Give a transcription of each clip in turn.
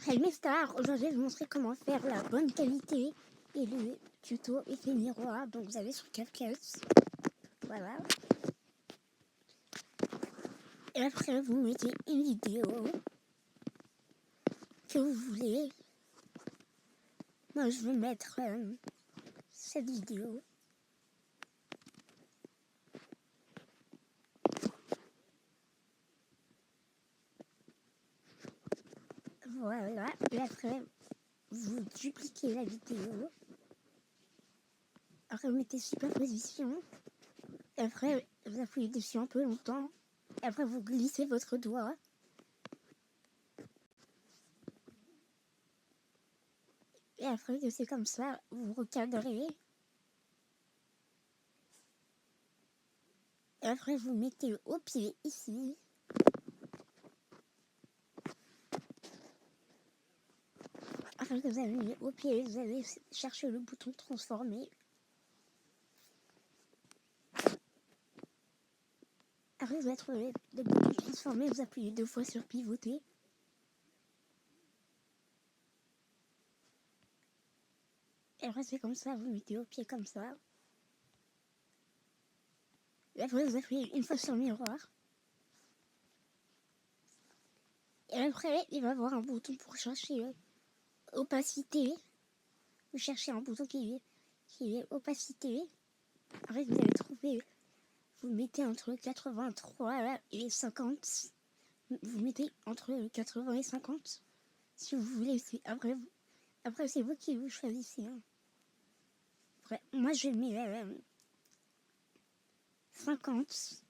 Après mes stars, aujourd'hui je vais vous montrer comment faire la bonne qualité et le tuto effet miroir. Donc vous allez sur CapCut, voilà. Et après vous mettez une vidéo que vous voulez. Moi je vais mettre cette vidéo. Voilà, et après vous dupliquez la vidéo. Après vous mettez superposition. Et après vous appuyez dessus un peu longtemps. Et après vous glissez votre doigt. Et après que c'est comme ça, vous recadrez. Et après vous mettez au pied ici. Après que vous avez mis au pied, vous allez chercher le bouton transformer. Après vous allez trouver le bouton transformer, vous appuyez 2 fois sur pivoter. Et après c'est comme ça, vous mettez au pied comme ça. Et après vous appuyez une fois sur miroir. Et après il va y avoir un bouton pour chercher opacité. Vous cherchez un bouton qui est opacité. Après vous allez trouver, vous mettez entre 83 et 50. Vous mettez entre 80 et 50. Si vous voulez, après c'est vous qui vous choisissez. Hein. Après, moi je mets 50.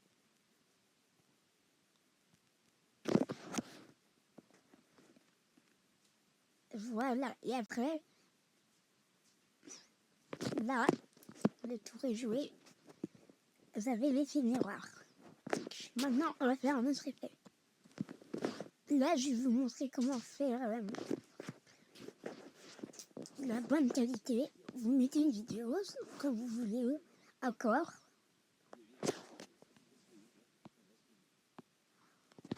Voilà, et après, là, le tour est joué. Vous avez l'effet miroir. Maintenant, on va faire un autre effet. Là, je vais vous montrer comment faire la bonne qualité. Vous mettez une vidéo, comme vous voulez, encore.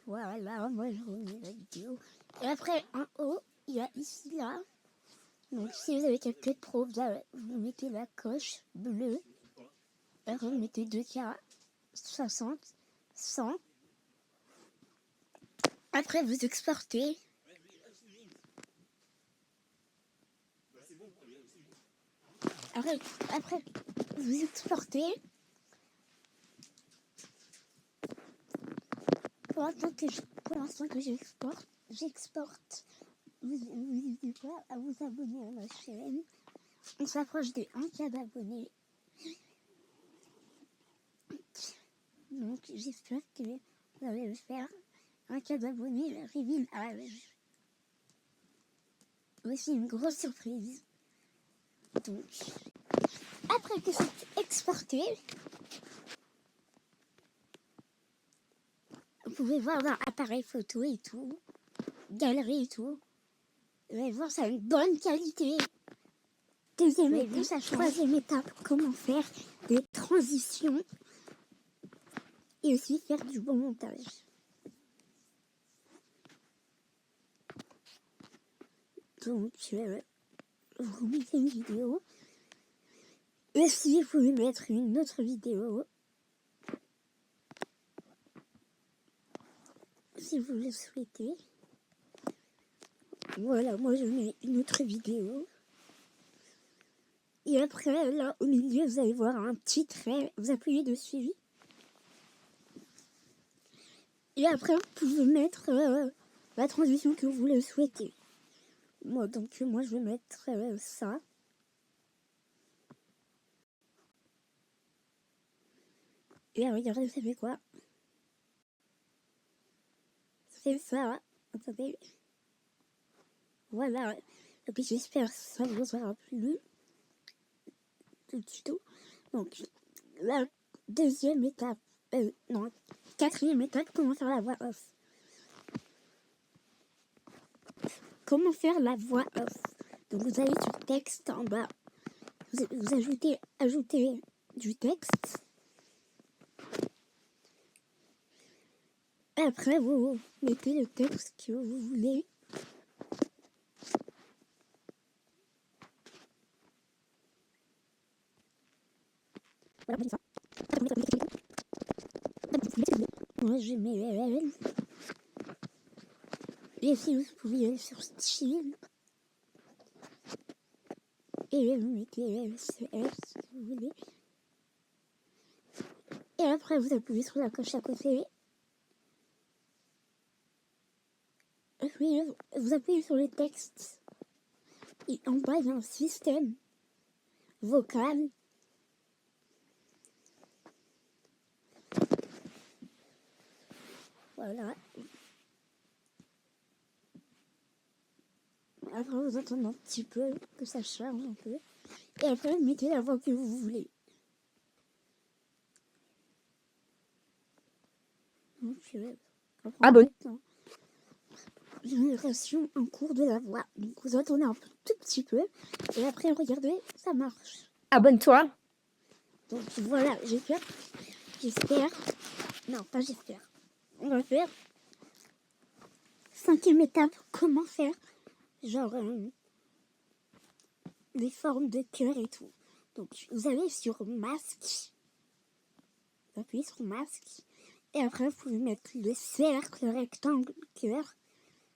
Voilà, moi je remets la vidéo. Et après, en haut, il y a ici, là. Donc, si vous avez CapCut Pro, vous mettez la coche bleue. Et vous mettez 2K, 60, 100. Après, vous exportez. Après vous exportez. Pour l'instant que j'exporte. Vous n'hésitez pas à vous abonner à ma chaîne. On s'approche de 1K d'abonnés. Donc j'espère que vous allez le faire. 1K d'abonnés, révélage. Voici une grosse surprise. Donc, après que c'est exporté, vous pouvez voir dans appareil photo et tout, galerie et tout. Vous allez voir, ça a une bonne qualité. Deuxième étape, troisième étape, comment faire des transitions et aussi faire du bon montage. Donc, vous mettez une vidéo. Et si vous pouvez mettre une autre vidéo, si vous le souhaitez. Voilà, moi je mets une autre vidéo. Et après, là, au milieu, vous allez voir un petit trait. Vous appuyez dessus. Et après, vous pouvez mettre la transition que vous le souhaitez. Moi, je vais mettre ça. Et regardez, ça fait quoi? C'est ça. Attendez. Voilà. Donc, j'espère que ça vous aura plu. Le tuto. Donc, la deuxième étape. Non, quatrième étape, comment faire la voix off. Comment faire la voix off. Donc, vous allez sur texte en bas. Vous ajoutez du texte. Après, vous mettez le texte que vous voulez. Voilà, ça. Moi, je mets et si vous pouvez aller sur Steam et vous mettez si vous voulez. Et après, vous appuyez sur la coche à côté. Et puis, vous appuyez sur le texte. Et en bas, il y a un système vocal. Voilà. Après, vous attendez un petit peu que ça charge un peu. Et après, vous mettez la voix que vous voulez. Donc, Ah bon. Génération en cours de la voix. Donc, vous attendez un tout petit peu. Et après, regardez, ça marche. Abonne-toi. Donc, voilà, j'espère. Non, pas j'espère. On va faire 5e étape, comment faire genre des formes de cœur et tout. Donc vous allez sur masque, vous appuyez sur masque et après vous pouvez mettre le cercle, le rectangle, cœur.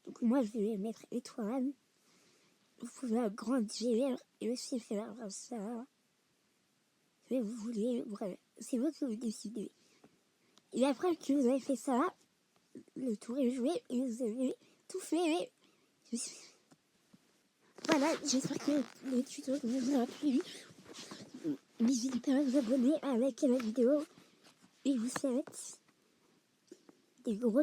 Donc moi je vais mettre étoile. Vous pouvez agrandir et aussi faire ça. Si vous voulez, bref, c'est vous qui vous décidez. Et après que vous avez fait ça, le tour est joué et vous avez tout fait. Voilà, j'espère que le tuto vous aura plu. N'hésitez pas à vous abonner, à liker la vidéo. Et je vous souhaite des gros